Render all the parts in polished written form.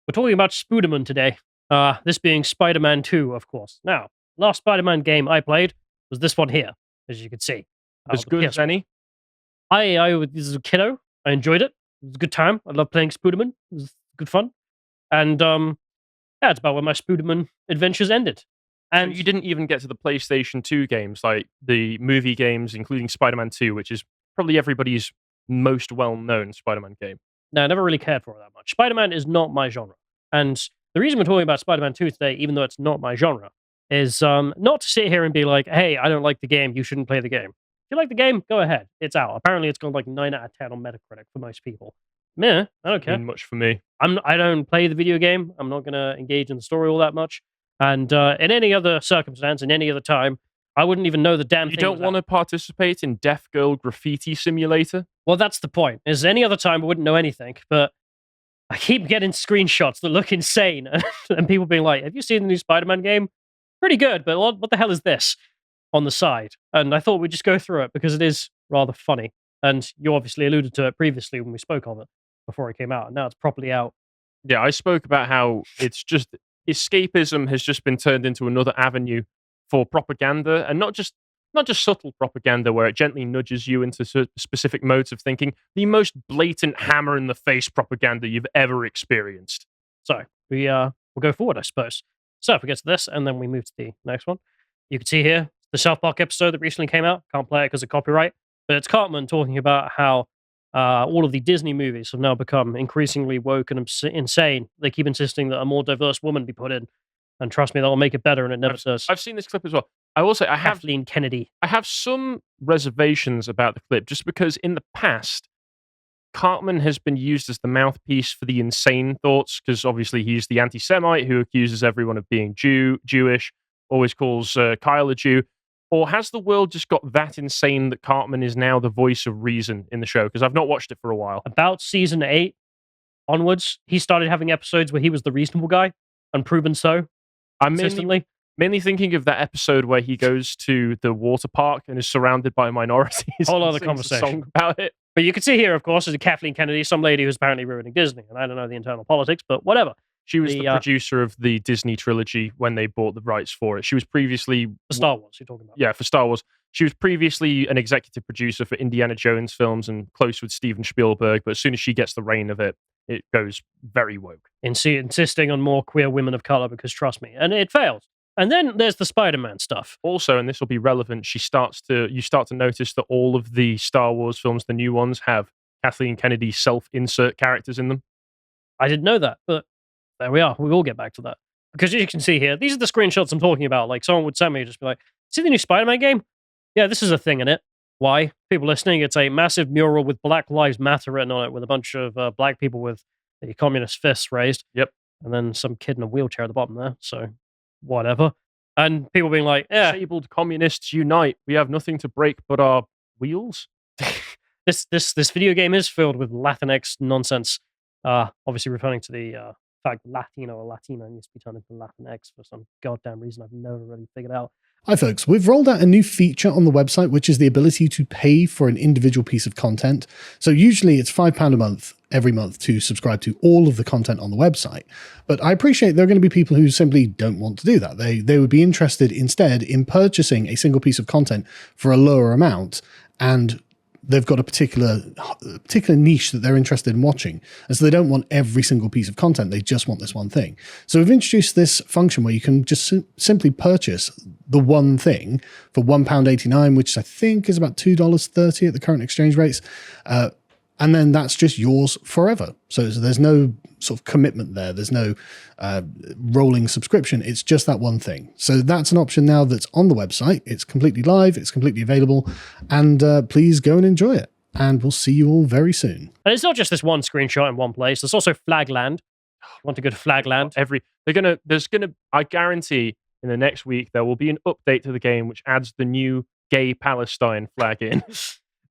We're talking about Spodermun today. This being Spider-Man 2, of course. Now, last Spider-Man game I played was this one here, as you can see. As The good as PS1. any. This is a kiddo. I enjoyed it. It was a good time. I love playing Spodermun. It was good fun. And yeah, it's about where my Spodermun adventures ended. And So you didn't even get to the PlayStation 2 games, like the movie games, including Spider-Man 2, which is probably everybody's most well-known Spider-Man game. no, I never really cared for it that much. Spider-Man is not my genre. And the reason we're talking about Spider-Man 2 today, even though it's not my genre, is not to sit here and be like, hey, I don't like the game, you shouldn't play the game. If you like the game, go ahead. It's out. Apparently it's got like 9 out of 10 on Metacritic for most people. Meh, I don't care. Mean much for me. I don't play the video game. I'm not going to engage in the story all that much. And in any other circumstance, in any other time, I wouldn't even know the damn You thing. don't want to participate in Deaf Girl Graffiti Simulator? Well, that's the point. Is any other time I wouldn't know anything, but I keep getting screenshots that look insane, and people being like, "Have you seen the new Spider-Man game? Pretty good, but what the hell is this?" on the side. And I thought we'd just go through it because it is rather funny. And you obviously alluded to it previously when we spoke of it before it came out, and now it's properly out. Yeah, I spoke about how it's just escapism has just been turned into another avenue for propaganda, and not just subtle propaganda where it gently nudges you into specific modes of thinking. The most blatant hammer in the face propaganda you've ever experienced. So we'll go forward, I suppose. So if we get to this, and then we move to the next one, you can see here the South Park episode that recently came out. Can't play it because of copyright, but it's Cartman talking about how all of the Disney movies have now become increasingly woke and insane. They keep insisting that a more diverse woman be put in, and trust me, that will make it better, and it never does. I've seen this clip as well. I will say Kathleen Kennedy. I have some reservations about the clip, just because in the past, Cartman has been used as the mouthpiece for the insane thoughts, because obviously he's the anti-Semite who accuses everyone of being Jewish, always calls Kyle a Jew. Or has the world just got that insane that Cartman is now the voice of reason in the show? Because I've not watched it for a while. About season 8 onwards, he started having episodes where he was the reasonable guy, and proven so. I'm consistently. mainly thinking of that episode where he goes to the water park and is surrounded by minorities. Whole and other sings conversation a song about it. But you can see here, of course, is a Kathleen Kennedy, some lady who's apparently ruining Disney. And I don't know the internal politics, but whatever. She was the producer of the Disney trilogy when they bought the rights for it. She was previously... For Star Wars, you're talking about. Yeah, for Star Wars. She was previously an executive producer for Indiana Jones films and close with Steven Spielberg, but as soon as she gets the reign of it, it goes very woke. Insisting on more queer women of color, because trust me, and it fails. And then there's the Spider-Man stuff. Also, and this will be relevant, you start to notice that all of the Star Wars films, the new ones, have Kathleen Kennedy self-insert characters in them. I didn't know that, but there we are. We will get back to that. Because as you can see here, these are the screenshots I'm talking about. Like, someone would send me, just be like, see the new Spider-Man game? Yeah, this is a thing in it. Why? People listening, it's a massive mural with Black Lives Matter written on it, with a bunch of black people with the communist fists raised. Yep. And then some kid in a wheelchair at the bottom there. So, whatever. And people being like, yeah. Disabled communists unite. We have nothing to break but our wheels. This video game is filled with Latinx nonsense. Obviously referring to the fact Latino or Latina needs to be turned into Latinx for some goddamn reason I've never really figured out. Hi folks, we've rolled out a new feature on the website, which is the ability to pay for an individual piece of content. So usually it's £5 a month every month to subscribe to all of the content on the website. But I appreciate there are going to be people who simply don't want to do that. They would be interested instead in purchasing a single piece of content for a lower amount, and they've got a particular niche that they're interested in watching. And so they don't want every single piece of content. They just want this one thing. So we've introduced this function where you can just simply purchase the one thing for £1.89, which I think is about $2.30 at the current exchange rates. And then that's just yours forever. So there's no sort of commitment there. There's no rolling subscription. It's just that one thing. So that's an option now that's on the website. It's completely live. It's completely available. And please go and enjoy it. And we'll see you all very soon. And it's not just this one screenshot in one place. There's also Flagland. I want to go to Flagland. I guarantee in the next week there will be an update to the game which adds the new gay Palestine flag in.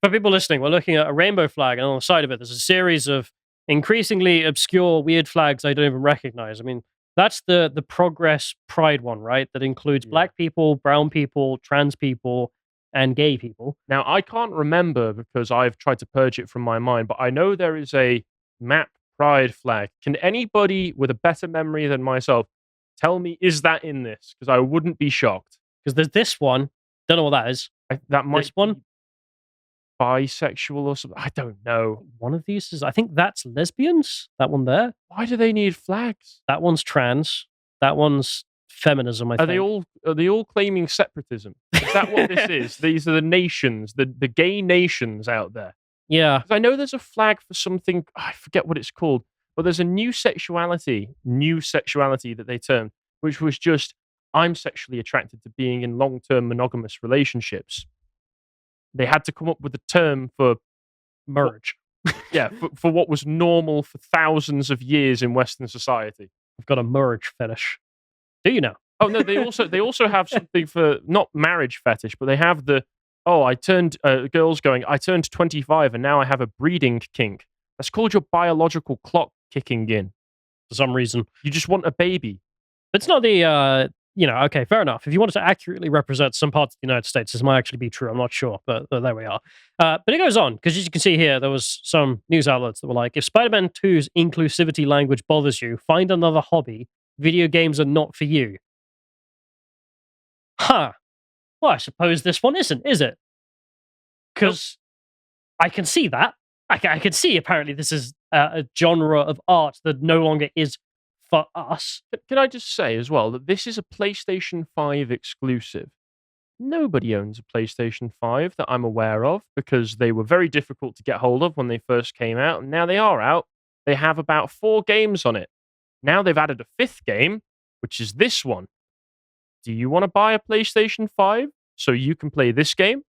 For people listening, we're looking at a rainbow flag, and on the side of it, there's a series of increasingly obscure, weird flags I don't even recognize. I mean, that's the Progress Pride one, right? That includes black people, brown people, trans people, and gay people. Now, I can't remember because I've tried to purge it from my mind, but I know there is a map pride flag. Can anybody with a better memory than myself tell me, is that in this? Because I wouldn't be shocked. Because there's this one. Don't know what that is. That might This one? be bisexual or something. I don't know. One of these is, I think that's lesbians. That one there. Why do they need flags? That one's trans. That one's feminism, I think. Are they all claiming separatism? Is that what this is? These are the nations, the gay nations out there. Yeah. 'Cause I know there's a flag for something, I forget what it's called, but there's a new sexuality that they termed, which was just, I'm sexually attracted to being in long-term monogamous relationships. They had to come up with a term for Merge. for what was normal for thousands of years in Western society. I've got a merge fetish. Do you know? Oh no, they also have something for not marriage fetish, but they have I turned girls going, I turned 25 and now I have a breeding kink. That's called your biological clock kicking in. For some reason. You just want a baby. But it's not the okay, fair enough. If you wanted to accurately represent some parts of the United States, this might actually be true. I'm not sure, but there we are. But it goes on, because as you can see here, there was some news outlets that were like, if Spider-Man 2's inclusivity language bothers you, find another hobby. Video games are not for you. Huh. Well, I suppose this one isn't, is it? Because I can see that. I can see, apparently, this is a genre of art that no longer is for us. Can I just say as well that this is a PlayStation 5 exclusive? Nobody owns a PlayStation 5 that I'm aware of, because they were very difficult to get hold of when they first came out, and now they are out. They have about 4 games on it. Now they've added a 5th game, which is this one. Do you want to buy a PlayStation 5 so you can play this game?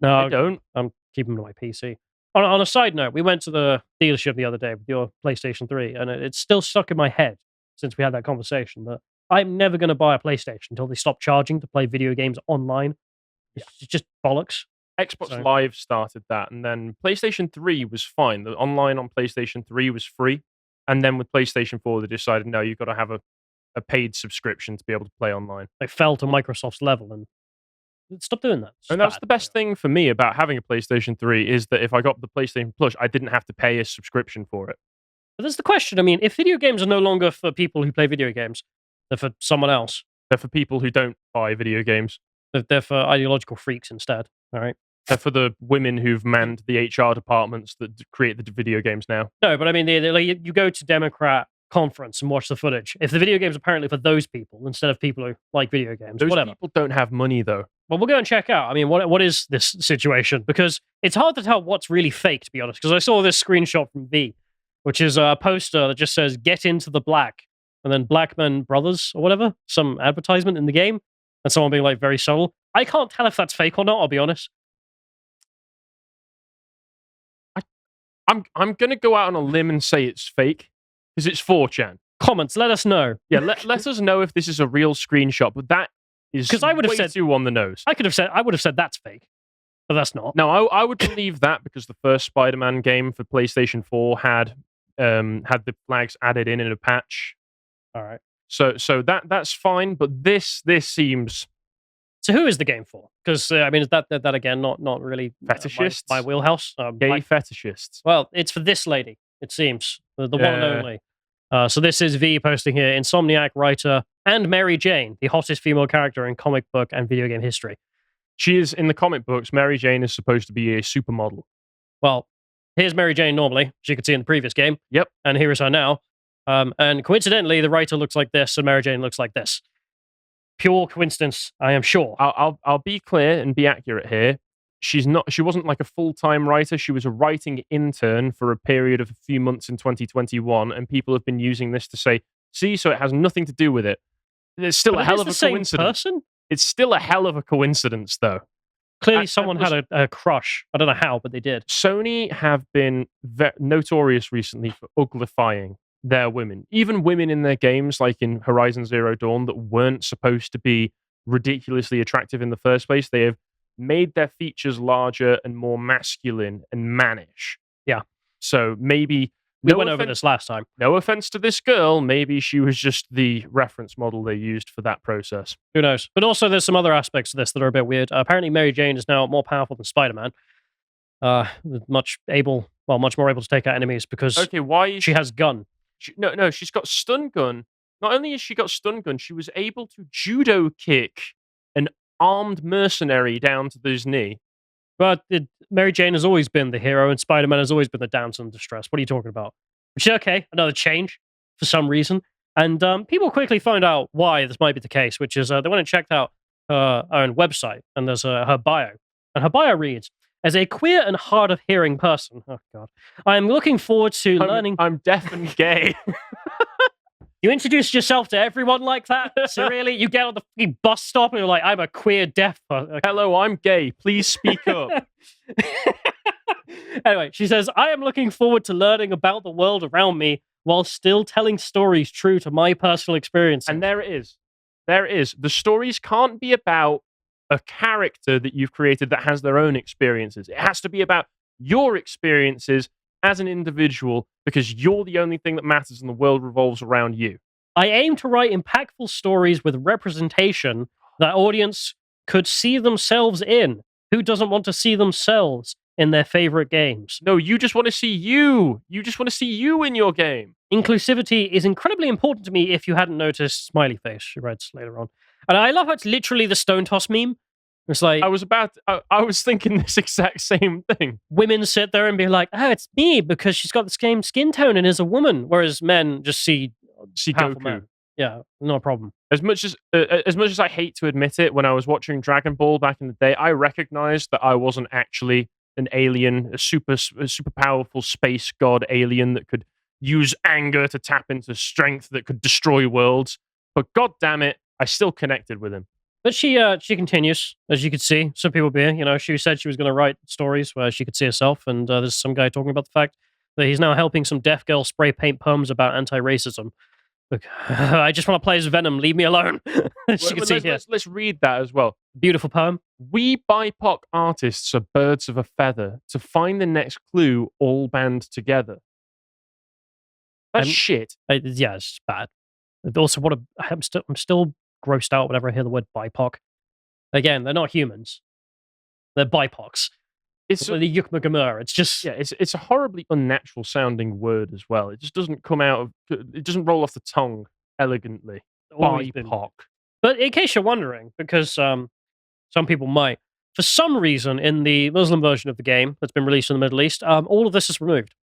No, I don't. I'm keeping them on my PC. On a side note, we went to the dealership the other day with your PlayStation 3, and it's still stuck in my head since we had that conversation that I'm never going to buy a PlayStation until they stop charging to play video games online. It's just bollocks. Xbox Live started that, and then PlayStation 3 was fine. The online on PlayStation 3 was free, and then with PlayStation 4, they decided, no, you've got to have a paid subscription to be able to play online. They fell to Microsoft's level and stop doing that. And that's the best thing for me about having a PlayStation 3 is that if I got the PlayStation Plus, I didn't have to pay a subscription for it. But that's the question. I mean, if video games are no longer for people who play video games, they're for someone else. They're for people who don't buy video games. They're for ideological freaks instead. All right. They're for the women who've manned the HR departments that create the video games now. No, but I mean, you go to Democrat conference and watch the footage. If the video game's apparently for those people instead of people who like video games, those whatever. people don't have money though. Well, we'll go and check out. I mean, what is this situation? Because it's hard to tell what's really fake, to be honest. Because I saw this screenshot from V, which is a poster that just says "Get into the black," and then Black Men Brothers or whatever, some advertisement in the game, and someone being like very subtle. I can't tell if that's fake or not. I'll be honest. I'm gonna go out on a limb and say it's fake because it's 4chan. Comments, let us know. Yeah, let us know if this is a real screenshot. But that is because I would have way said too on the nose. I would have said that's fake, but that's not. No, I would believe that because the first Spider-Man game for PlayStation 4 had the flags added in a patch. All right. So that's fine, but this seems. So who is the game for? Because I mean, is that again not really fetishists? My wheelhouse. Gay fetishists. Well, it's for this lady. It seems the one and only. So this is V posting here. Insomniac writer and Mary Jane, the hottest female character in comic book and video game history. She is in the comic books. Mary Jane is supposed to be a supermodel. Well, here's Mary Jane normally, as you could see in the previous game. Yep. And here is her now. And coincidentally, the writer looks like this, and Mary Jane looks like this. Pure coincidence, I am sure. I'll be clear and be accurate here. She wasn't like a full-time writer. She was a writing intern for a period of a few months in 2021, and people have been using this to say, see, so it has nothing to do with it. It's still a hell of a coincidence. Person? It's still a hell of a coincidence, though. Clearly, someone had a crush. I don't know how, but they did. Sony have been notorious recently for uglifying their women. Even women in their games, like in Horizon Zero Dawn, that weren't supposed to be ridiculously attractive in the first place. They have made their features larger and more masculine and mannish. Yeah. So maybe... We went over this last time. No offense to this girl. Maybe she was just the reference model they used for that process. Who knows? But also there's some other aspects of this that are a bit weird. Apparently Mary Jane is now more powerful than Spider-Man. Much able well, much more able to take out enemies because Okay, why is she has gun. No, she's got stun gun. Not only has she got stun gun, she was able to judo kick an armed mercenary down to his knee. But Mary Jane has always been the hero, and Spider-Man has always been the damsel in distress. What are you talking about? Which is okay, another change for some reason. And people quickly find out why this might be the case, which is they went and checked out her own website, and there's her bio. And her bio reads, as a queer and hard of hearing person, oh God, I am looking forward to learning. I'm deaf and gay. You introduced yourself to everyone like that? So really? You get on the fucking bus stop and you're like, I'm a queer deaf person. Hello, I'm gay. Please speak up. Anyway, she says, I am looking forward to learning about the world around me while still telling stories true to my personal experiences. And there it is. There it is. The stories can't be about a character that you've created that has their own experiences. It has to be about your experiences as an individual, because you're the only thing that matters and the world revolves around you. I aim to write impactful stories with representation that audience could see themselves in. Who doesn't want to see themselves in their favorite games? No, you just want to see you. You just want to see you in your game. Inclusivity is incredibly important to me if you hadn't noticed. Smiley face, she writes later on. And I love how it's literally the stone toss meme. It's like I was thinking this exact same thing. Women sit there and be like, "Oh, it's me because she's got the same skin tone and is a woman," whereas men just see powerful Goku. men. Yeah, no problem. As much as I hate to admit it, when I was watching Dragon Ball back in the day, I recognized that I wasn't actually an alien, a super powerful space god alien that could use anger to tap into strength that could destroy worlds. But god damn it, I still connected with him. But she continues, as you could see. Some people being, she said she was going to write stories where she could see herself, and there's some guy talking about the fact that he's now helping some deaf girl spray paint poems about anti-racism. Look, I just want to play as Venom. Leave me alone. Let's read that as well. Beautiful poem. We BIPOC artists are birds of a feather. To find the next clue, all band together. That's shit. Yeah, it's bad. Also, I'm still grossed out whenever I hear the word BIPOC. Again, they're not humans. They're BIPOCs. It's the Yukma Gamur. It's just it's a horribly unnatural sounding word as well. It just doesn't come out of it doesn't roll off the tongue elegantly. BIPOC. But in case you're wondering, because some people might, for some reason in the Muslim version of the game that's been released in the Middle East, all of this is removed.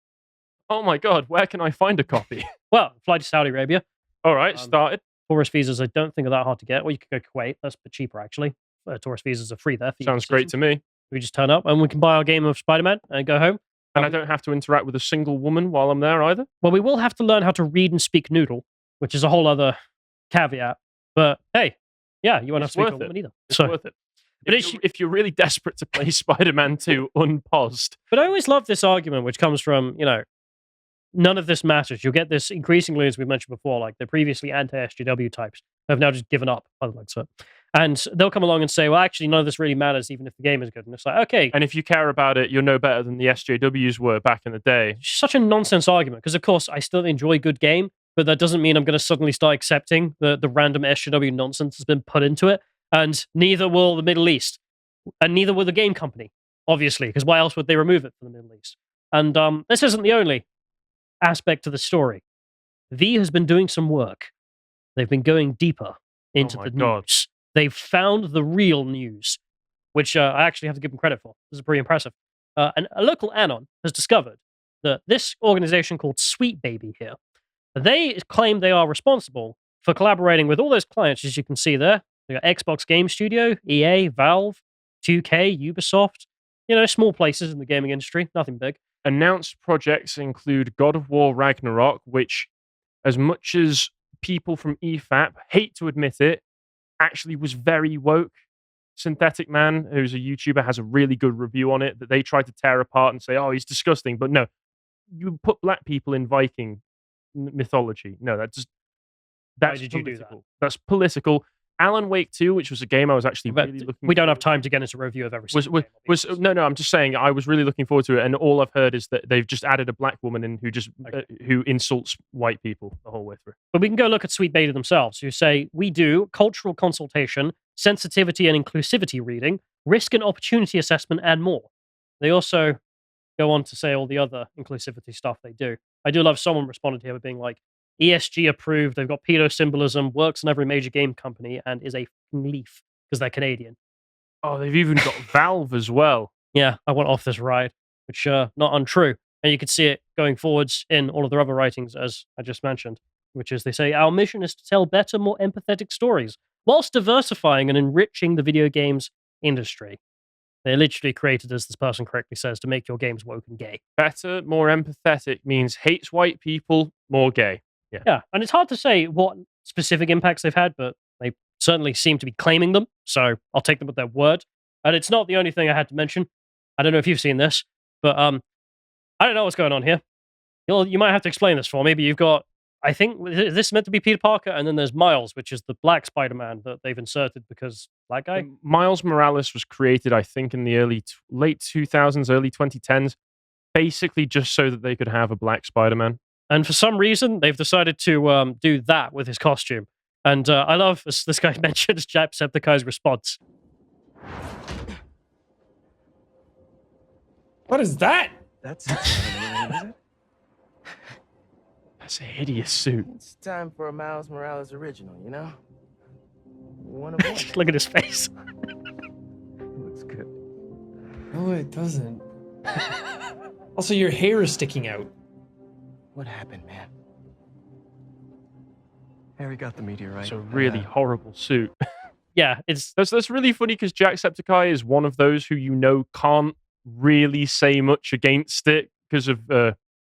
Oh my god, where can I find a copy? Well, fly to Saudi Arabia. All right, started. Tourist visas, I don't think are that hard to get. Or you could go to Kuwait. That's a bit cheaper, actually. Tourist visas are free there. Sounds great to me. We just turn up and we can buy our game of Spider-Man and go home. And I don't have to interact with a single woman while I'm there either? Well, we will have to learn how to read and speak Noodle, which is a whole other caveat. But hey, yeah, you won't have to speak to a woman either. It's worth it. But if you're really desperate to play Spider-Man 2 unpaused. But I always love this argument, which comes from, none of this matters. You'll get this increasingly, as we mentioned before, like the previously anti-SJW types have now just given up by the looks of it. And they'll come along and say, well, actually, none of this really matters, even if the game is good. And it's like, okay. And if you care about it, you're no better than the SJWs were back in the day. It's such a nonsense argument, because, of course, I still enjoy good game, but that doesn't mean I'm going to suddenly start accepting the random SJW nonsense that's been put into it. And neither will the Middle East. And neither will the game company, obviously, because why else would they remove it from the Middle East? And this isn't the only aspect to the story. V has been doing some work. They've been going deeper into the news. They've found the real news, which I actually have to give them credit for. This is pretty impressive. And a local anon has discovered that this organization called Sweet Baby here, they claim they are responsible for collaborating with all those clients, as you can see there. They got Xbox Game Studio, EA, Valve, 2K, Ubisoft, small places in the gaming industry, nothing big. Announced projects include God of War Ragnarok, which, as much as people from EFAP hate to admit it, actually was very woke. Synthetic Man, who's a YouTuber, has a really good review on it that they tried to tear apart and say, oh, he's disgusting. But no, you put black people in Viking mythology. No, that's political. That's political. Alan Wake 2, which was a game I was actually really looking forward to. We don't have time to get into a review of every single game. No, I'm just saying I was really looking forward to it, and all I've heard is that they've just added a black woman in who insults white people the whole way through. But we can go look at Sweet Beta themselves, who say, we do cultural consultation, sensitivity and inclusivity reading, risk and opportunity assessment, and more. They also go on to say all the other inclusivity stuff they do. I do love someone responded here with being like, ESG approved, they've got pedo symbolism, works in every major game company, and is a f***ing leaf because they're Canadian. Oh, they've even got Valve as well. Yeah, I went off this ride, which not untrue. And you can see it going forwards in all of their other writings, as I just mentioned, which is they say, our mission is to tell better, more empathetic stories, whilst diversifying and enriching the video games industry. They're literally created, as this person correctly says, to make your games woke and gay. Better, more empathetic means hates white people, more gay. Yeah, and it's hard to say what specific impacts they've had, but they certainly seem to be claiming them, so I'll take them at their word. And it's not the only thing I had to mention. I don't know if you've seen this, but I don't know what's going on here. You might have to explain this for me, but you've got, I think, is this meant to be Peter Parker? And then there's Miles, which is the black Spider-Man that they've inserted because black guy? Miles Morales was created, I think, in the late 2000s, early 2010s, basically just so that they could have a black Spider-Man. And for some reason, they've decided to do that with his costume. And I love, as this guy mentioned, Jacksepticeye's response. What is that? That's not an alien, is it? That's a hideous suit. It's time for a Miles Morales original, you know? One of one. Look at his face. Looks good. No, it doesn't. Also, your hair is sticking out. What happened, man? Harry got the meteorite. It's a really horrible suit. Yeah, it's... That's really funny because Jacksepticeye is one of those who can't really say much against it because of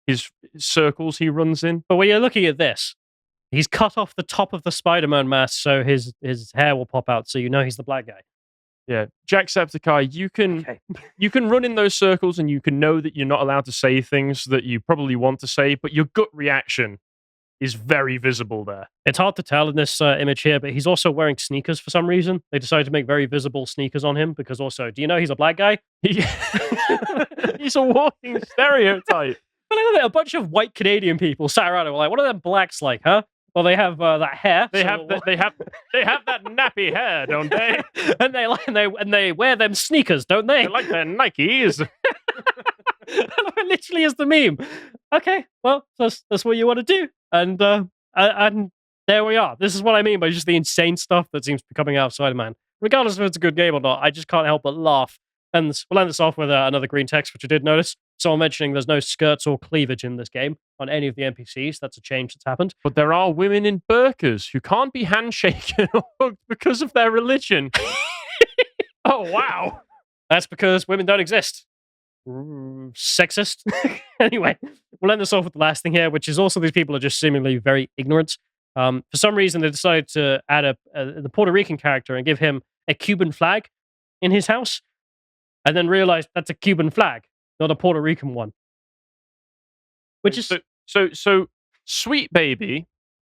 his circles he runs in. But when you're looking at this, he's cut off the top of the Spider-Man mask so his hair will pop out, so you know he's the black guy. Yeah, Jacksepticeye, you can run in those circles and you can know that you're not allowed to say things that you probably want to say, but your gut reaction is very visible there. It's hard to tell in this image here, but he's also wearing sneakers for some reason. They decided to make very visible sneakers on him because also, do you know he's a black guy? He's a walking stereotype. But look at that, a bunch of white Canadian people sat around and were like, what are them blacks like, huh? Well, they have that hair. They have that nappy hair, don't they? and they wear them sneakers, don't they? They like their Nikes. It literally is the meme. Okay, well, that's what you want to do, and there we are. This is what I mean by just the insane stuff that seems to be coming out of Spider-Man. Regardless of if it's a good game or not, I just can't help but laugh. And we'll end this off with another green text, which I did notice. Someone mentioning there's no skirts or cleavage in this game on any of the NPCs. That's a change that's happened. But there are women in burqas who can't be handshaken or hugged because of their religion. Oh, wow. That's because women don't exist. Sexist. Anyway, we'll end this off with the last thing here, which is also these people are just seemingly very ignorant. For some reason, they decided to add the Puerto Rican character and give him a Cuban flag in his house, and then realized that's a Cuban flag, not a Puerto Rican one. Which is so Sweet Baby,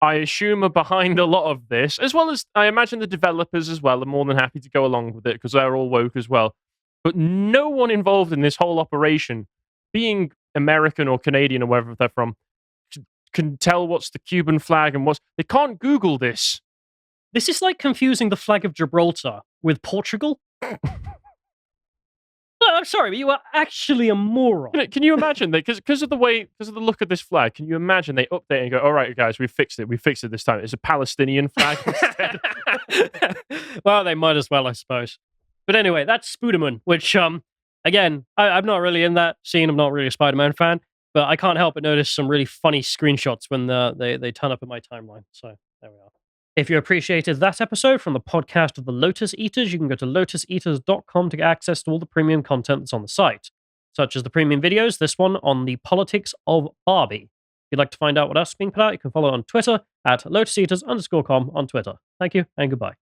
I assume, are behind a lot of this, as well as I imagine the developers as well are more than happy to go along with it because they're all woke as well. But no one involved in this whole operation, being American or Canadian or wherever they're from, can tell what's the Cuban flag and they can't Google this. This is like confusing the flag of Gibraltar with Portugal. No, I'm sorry, but you are actually a moron. Can you imagine that? Because of the look of this flag, can you imagine they update and go, all right, guys, we fixed it this time. It's a Palestinian flag instead. Well, they might as well, I suppose. But anyway, that's Spodermun, which, again, I'm not really in that scene. I'm not really a Spider-Man fan, but I can't help but notice some really funny screenshots when they turn up in my timeline. So there we are. If you appreciated that episode from the podcast of the Lotus Eaters, you can go to lotuseaters.com to get access to all the premium content that's on the site, such as the premium videos, this one on the politics of Barbie. If you'd like to find out what else is being put out, you can follow on Twitter at lotuseaters_com on Twitter. Thank you and goodbye.